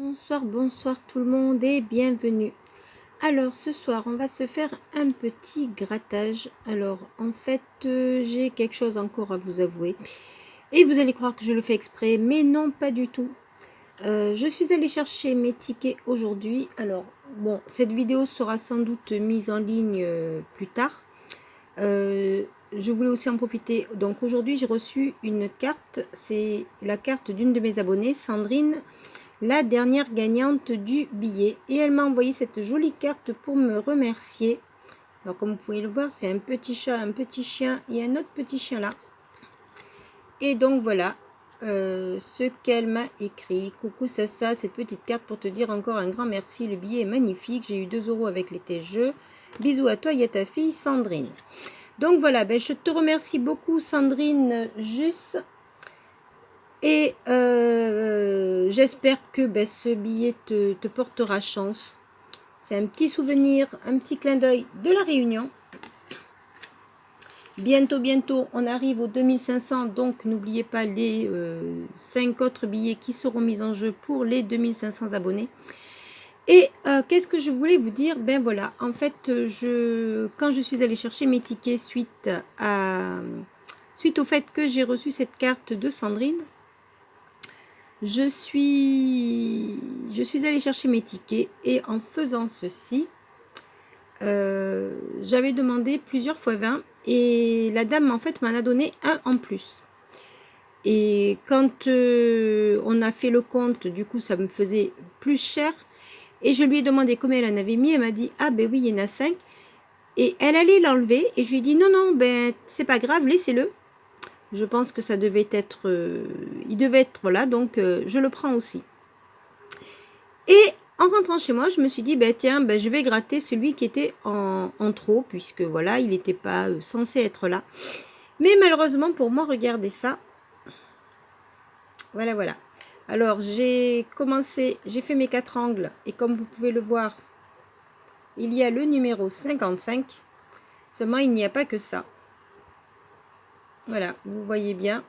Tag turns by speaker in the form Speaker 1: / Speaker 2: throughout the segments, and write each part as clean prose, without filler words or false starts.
Speaker 1: Bonsoir tout le monde et bienvenue. Alors ce soir on va se faire un petit grattage. Alors en fait j'ai quelque chose encore à vous avouer et vous allez croire que je le fais exprès, mais non, pas du tout. Je suis allée chercher mes tickets aujourd'hui. Alors bon, cette vidéo sera sans doute mise en ligne plus tard. Je voulais aussi en profiter. Donc aujourd'hui j'ai reçu une carte, c'est la carte d'une de mes abonnées, Sandrine, la dernière gagnante du billet, et elle m'a envoyé cette jolie carte pour me remercier. Alors comme vous pouvez le voir, c'est un petit chat, un petit chien et un autre petit chien là. Et donc voilà ce qu'elle m'a écrit. Coucou Sassa, cette petite carte pour te dire encore un grand merci. Le billet est magnifique, j'ai eu 2 € avec les jeux. Bisous à toi et à ta fille Sandrine. Donc voilà, je te remercie beaucoup Sandrine Juste. Et j'espère que ce billet te portera chance. C'est un petit souvenir, un petit clin d'œil de la Réunion. Bientôt, on arrive aux 2500. Donc, n'oubliez pas les 5 autres billets qui seront mis en jeu pour les 2500 abonnés. Et qu'est-ce que je voulais vous dire? Ben voilà, en fait, quand je suis allée chercher mes tickets suite au fait que j'ai reçu cette carte de Sandrine, je suis allée chercher mes tickets et en faisant ceci, j'avais demandé plusieurs fois 20 et la dame en fait m'en a donné un en plus. Et quand on a fait le compte, du coup ça me faisait plus cher et je lui ai demandé combien elle en avait mis. Elle m'a dit ah ben oui, il y en a 5 et elle allait l'enlever et je lui ai dit non, ben c'est pas grave, laissez-le. Je pense que ça devait être, il devait être là, donc je le prends aussi. Et en rentrant chez moi, je me suis dit, tiens, je vais gratter celui qui était en trop, puisque voilà, il n'était pas censé être là. Mais malheureusement pour moi, regardez ça. Voilà. Alors, j'ai fait mes 4 angles, et comme vous pouvez le voir, il y a le numéro 55. Seulement, il n'y a pas que ça. Voilà, vous voyez bien.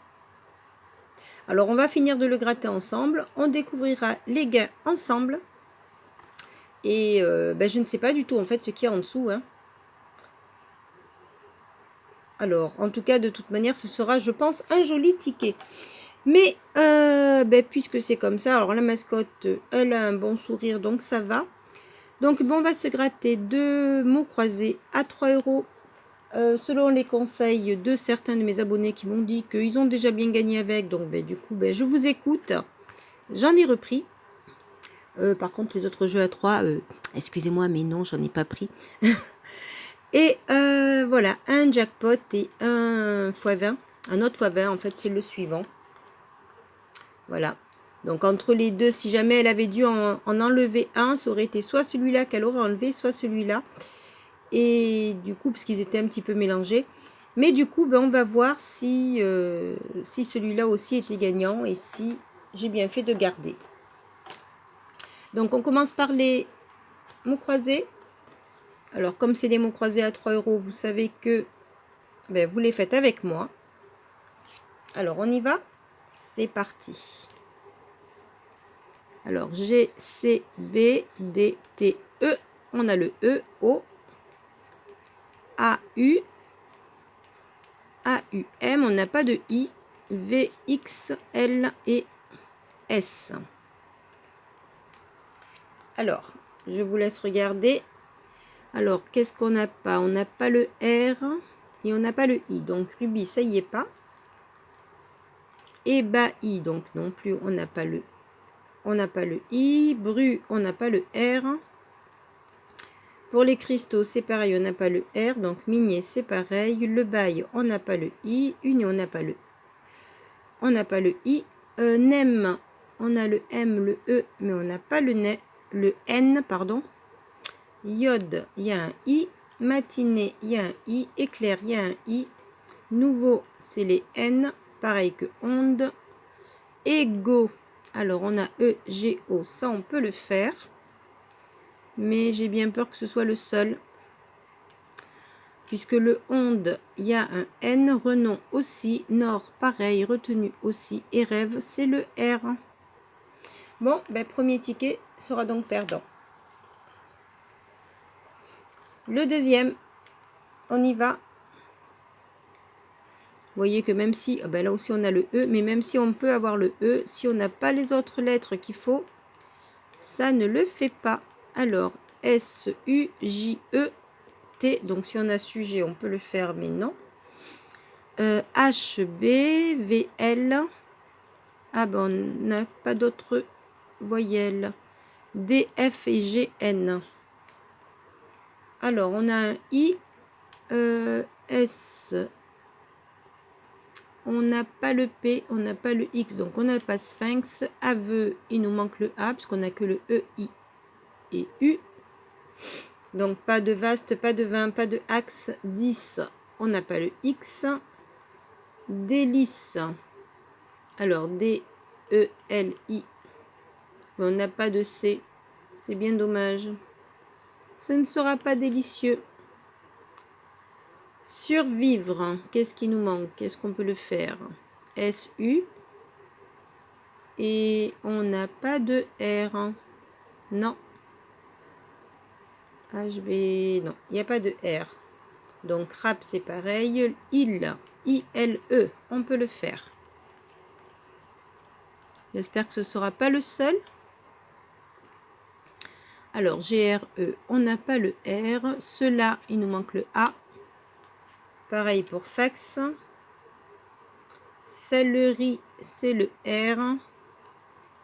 Speaker 1: Alors, on va finir de le gratter ensemble. On découvrira les gains ensemble. Et je ne sais pas du tout, en fait, ce qu'il y a en dessous. Alors, en tout cas, de toute manière, ce sera, je pense, un joli ticket. Mais, puisque c'est comme ça, alors la mascotte, elle a un bon sourire, donc ça va. Donc, on va se gratter 2 mots croisés à 3 €. Selon les conseils de certains de mes abonnés qui m'ont dit qu'ils ont déjà bien gagné avec. Donc, du coup, je vous écoute. J'en ai repris. Par contre, les autres jeux à 3, excusez-moi, mais non, j'en ai pas pris. Et voilà, un jackpot et un x20. Un autre x20, en fait, c'est le suivant. Voilà. Donc, entre les deux, si jamais elle avait dû en enlever un, ça aurait été soit celui-là qu'elle aurait enlevé, soit celui-là. Et du coup, parce qu'ils étaient un petit peu mélangés. Mais du coup, on va voir si celui-là aussi était gagnant et si j'ai bien fait de garder. Donc, on commence par les mots croisés. Alors, comme c'est des mots croisés à 3 €, vous savez que vous les faites avec moi. Alors, on y va. C'est parti. Alors, G, C, B, D, T, E. On a le E, O, A, U, M. On n'a pas de I, V, X, L et S. Alors, je vous laisse regarder. Alors, qu'est-ce qu'on n'a pas? On n'a pas le R et on n'a pas le I. Donc, rubis, ça y est pas. Ébahi, donc non plus, on n'a pas le I. Bru, on n'a pas le R. Pour les cristaux, c'est pareil, on n'a pas le R. Donc, minier, c'est pareil. Le bail, on n'a pas le I. Uni, on n'a pas le I. Nem, on a le M, le E, mais on n'a pas le N, pardon. Iode, il y a un I. Matinée, il y a un I. Éclair, il y a un I. Nouveau, c'est les N. Pareil que onde. Ego, alors on a E, G, O. Ça, on peut le faire. Mais j'ai bien peur que ce soit le seul. Puisque le onde, il y a un N. Renom aussi. Nord, pareil. Retenu aussi. Et rêve, c'est le R. Bon, ben, premier ticket sera donc perdant. Le deuxième, on y va. Vous voyez que même si, ben là aussi on a le E, mais même si on peut avoir le E, si on n'a pas les autres lettres qu'il faut, ça ne le fait pas. Alors, S, U, J, E, T. Donc si on a sujet, on peut le faire, mais non. H, B, V, L. Ah ben on n'a pas d'autres voyelles. D, F et G, N. Alors, on a un I, S. On n'a pas le P, on n'a pas le X, donc on n'a pas sphinx. Aveu, il nous manque le A, puisqu'on n'a que le E, I et U. Donc, pas de vaste, pas de 20, pas de axe. 10, on n'a pas le X. Délice. Alors, D, E, L, I. Mais on n'a pas de C. C'est bien dommage. Ce ne sera pas délicieux. Survivre. Qu'est-ce qui nous manque? Qu'est-ce qu'on peut le faire? S-U. Et on n'a pas de R. Non. HB. Non, il n'y a pas de R. Donc, rap, c'est pareil. Il. I-L-E. On peut le faire. J'espère que ce ne sera pas le seul. Alors, G-R-E. On n'a pas le R. Cela, il nous manque le A. Pareil pour fax. Sellerie, c'est le R.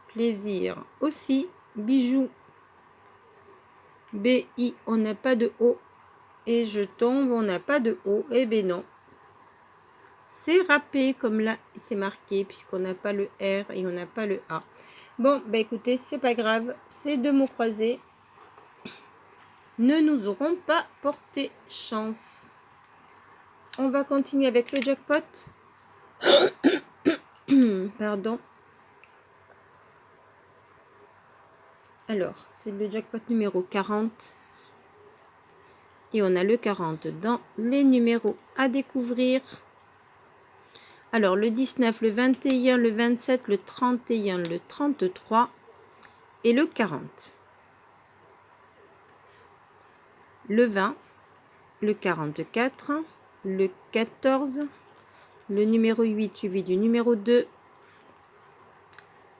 Speaker 1: Plaisir aussi. Bijoux. B-I, on n'a pas de O. Et je tombe, on n'a pas de O. Eh bien non. C'est râpé comme là, c'est marqué, puisqu'on n'a pas le R et on n'a pas le A. Bon, bah écoutez, c'est pas grave. Ces deux mots croisés ne nous auront pas porté chance. On va continuer avec le jackpot. Pardon. Alors, c'est le jackpot numéro 40. Et on a le 40 dans les numéros à découvrir. Alors, le 19, le 21, le 27, le 31, le 33 et le 40. Le 20, le 44, le 14, le numéro 8 suivi du numéro 2,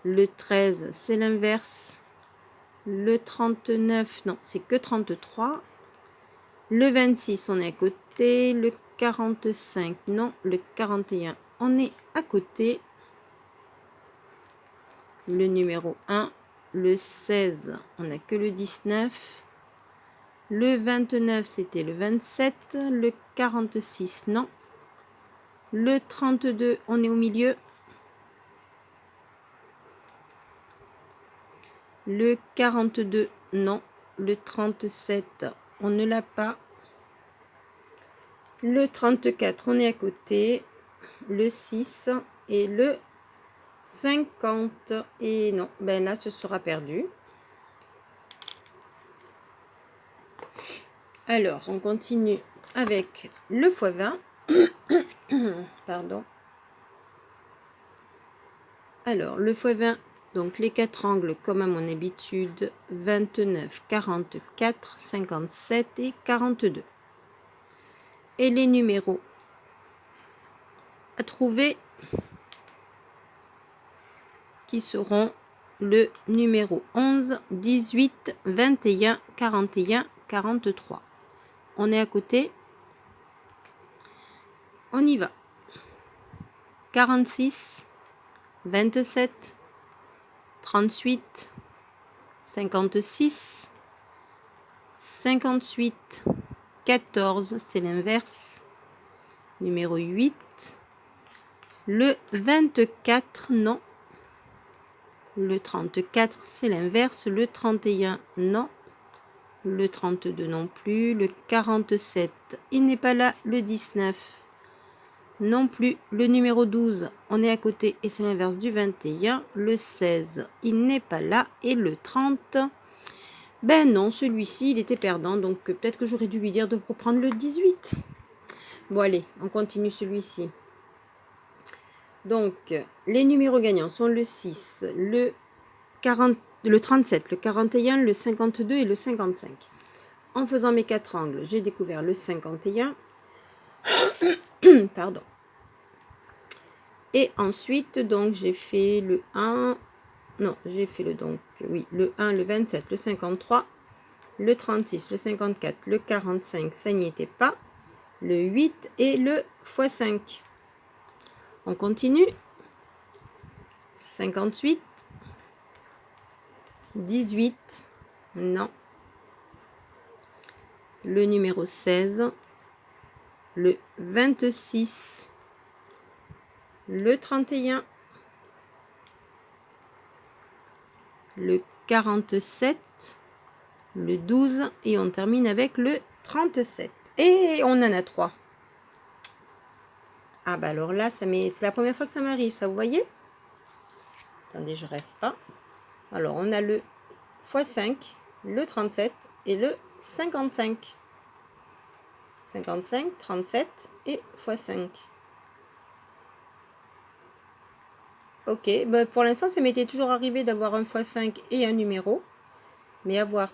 Speaker 1: le 13, c'est l'inverse, le 39, non, c'est que 33, le 26, on est à côté, le 45, non, le 41, on est à côté, le numéro 1, le 16, on n'a que le 19, le 29, c'était le 27, le 46, non, le 32, on est au milieu, le 42, non, le 37, on ne l'a pas, le 34, on est à côté, le 6 et le 50, et non, ben là, ce sera perdu. Alors, on continue avec le x20. Pardon. Alors, le x20, donc les 4 angles, comme à mon habitude, 29, 44, 57 et 42. Et les numéros à trouver qui seront le numéro 11, 18, 21, 41, 43. On est à côté. On y va. 46, 27, 38, 56, 58, 14, c'est l'inverse. Numéro 8. Le 24, non. Le 34, c'est l'inverse. Le 31, non. Le 32 non plus. Le 47, il n'est pas là. Le 19 non plus. Le numéro 12, on est à côté et c'est l'inverse du 21. Le 16, il n'est pas là. Et le 30, ben non, celui-ci, il était perdant. Donc peut-être que j'aurais dû lui dire de reprendre le 18. Bon, allez, on continue celui-ci. Donc, les numéros gagnants sont le 6, le le 37, le 41, le 52 et le 55. En faisant mes 4 angles, j'ai découvert le 51. Pardon. Et ensuite, donc, j'ai fait le 1. Non, j'ai fait le 1, le 27, le 53, le 36, le 54, le 45, ça n'y était pas. Le 8 et le x5. On continue. 58, 18, non. Le numéro 16, le 26, le 31, le 47, le 12 et on termine avec le 37. Et on en a 3. Ah bah alors là, c'est la première fois que ça m'arrive, ça vous voyez? Attendez, je rêve pas. Alors on a le x5, le 37 et le 55. 55, 37 et x5. Ok, ben pour l'instant, ça m'était toujours arrivé d'avoir un x5 et un numéro. Mais avoir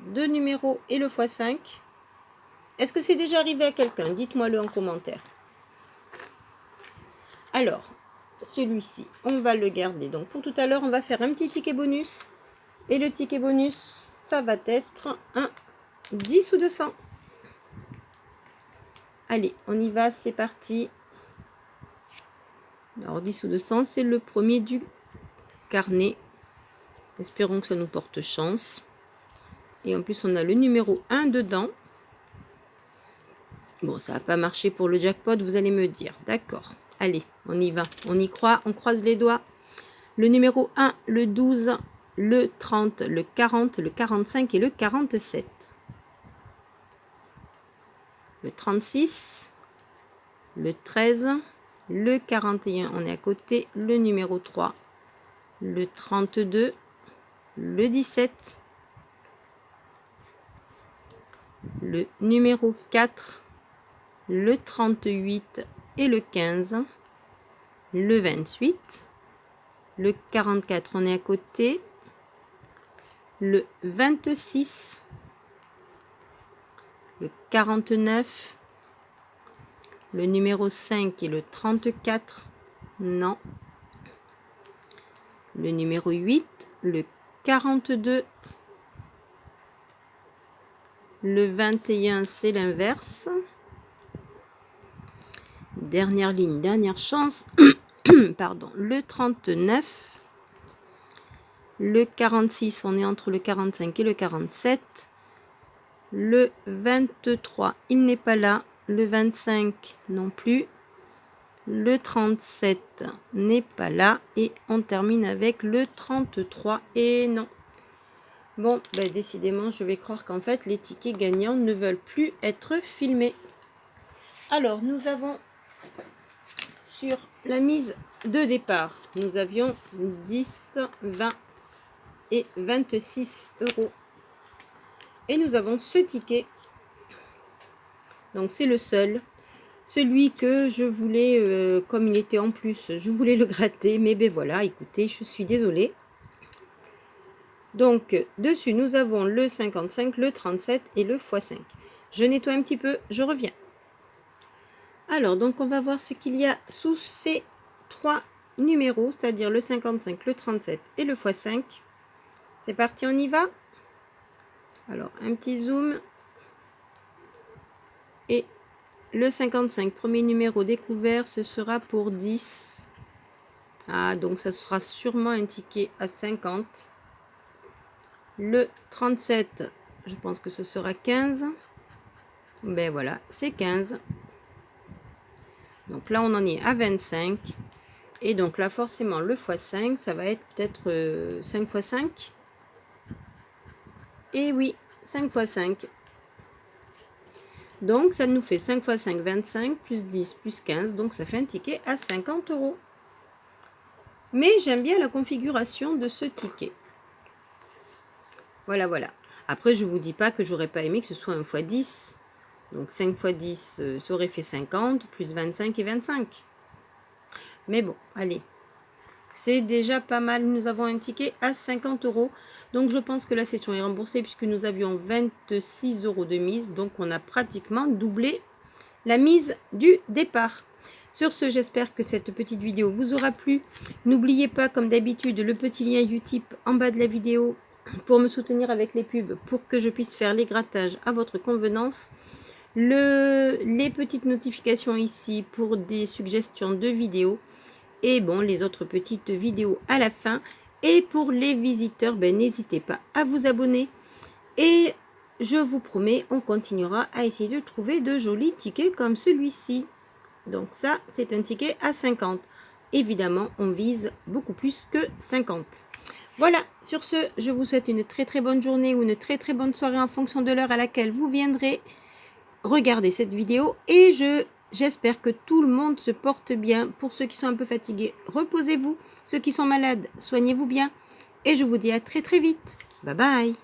Speaker 1: 2 numéros et le x5, est-ce que c'est déjà arrivé à quelqu'un? Dites-moi-le en commentaire. Alors, celui-ci, on va le garder. Donc pour tout à l'heure, on va faire un petit ticket bonus. Et le ticket bonus, ça va être un 10 ou 200. Allez, on y va, c'est parti. Alors 10 ou 200, c'est le premier du carnet. Espérons que ça nous porte chance. Et en plus, on a le numéro 1 dedans. Bon, ça n'a pas marché pour le jackpot, vous allez me dire. D'accord. Allez, on y va. On y croit, on croise les doigts. Le numéro 1, le 12, le 30, le 40, le 45 et le 47. Le 36, le 13, le 41, on est à côté, le numéro 3, le 32, le 17, le numéro 4, le 38 et le 15, le 28, le 44, on est à côté, le 26, le 49, le numéro 5 et le 34, non. Le numéro 8, le 42, le 21, c'est l'inverse. Dernière ligne, dernière chance. Pardon, le 39, le 46, on est entre le 45 et le 47. Le 23, il n'est pas là. Le 25 non plus. Le 37 n'est pas là. Et on termine avec le 33. Et non. Bon, ben décidément, je vais croire qu'en fait, les tickets gagnants ne veulent plus être filmés. Alors, nous avons sur la mise de départ, nous avions 10, 20 et 26 euros. Et nous avons ce ticket. Donc, c'est le seul. Celui que je voulais, comme il était en plus, je voulais le gratter. Mais ben voilà, écoutez, je suis désolée. Donc, dessus, nous avons le 55, le 37 et le x5. Je nettoie un petit peu, je reviens. Alors, donc, on va voir ce qu'il y a sous ces 3 numéros, c'est-à-dire le 55, le 37 et le x5. C'est parti, on y va. Alors, un petit zoom. Et le 55, premier numéro découvert, ce sera pour 10. Ah, donc ça sera sûrement un ticket à 50. Le 37, je pense que ce sera 15. Ben voilà, c'est 15. Donc là, on en est à 25. Et donc là, forcément, le x5, ça va être peut-être 5 x 5. Et oui, 5 x 5. Donc, ça nous fait 5 x 5, 25, plus 10, plus 15. Donc, ça fait un ticket à 50 euros. Mais j'aime bien la configuration de ce ticket. Voilà, voilà. Après, je ne vous dis pas que j'aurais pas aimé que ce soit un x 10. Donc, 5 x 10, ça aurait fait 50, plus 25 et 25. Mais bon, allez. C'est déjà pas mal. Nous avons un ticket à 50 €. Donc, je pense que la session est remboursée puisque nous avions 26 € de mise. Donc, on a pratiquement doublé la mise du départ. Sur ce, j'espère que cette petite vidéo vous aura plu. N'oubliez pas, comme d'habitude, le petit lien Utip en bas de la vidéo pour me soutenir avec les pubs, pour que je puisse faire les grattages à votre convenance. Les petites notifications ici pour des suggestions de vidéos. Et bon, les autres petites vidéos à la fin. Et pour les visiteurs, ben, n'hésitez pas à vous abonner. Et je vous promets, on continuera à essayer de trouver de jolis tickets comme celui-ci. Donc ça, c'est un ticket à 50. Évidemment, on vise beaucoup plus que 50. Voilà, sur ce, je vous souhaite une très très bonne journée ou une très très bonne soirée en fonction de l'heure à laquelle vous viendrez regarder cette vidéo. Et j'espère que tout le monde se porte bien. Pour ceux qui sont un peu fatigués, reposez-vous. Ceux qui sont malades, soignez-vous bien. Et je vous dis à très très vite. Bye bye.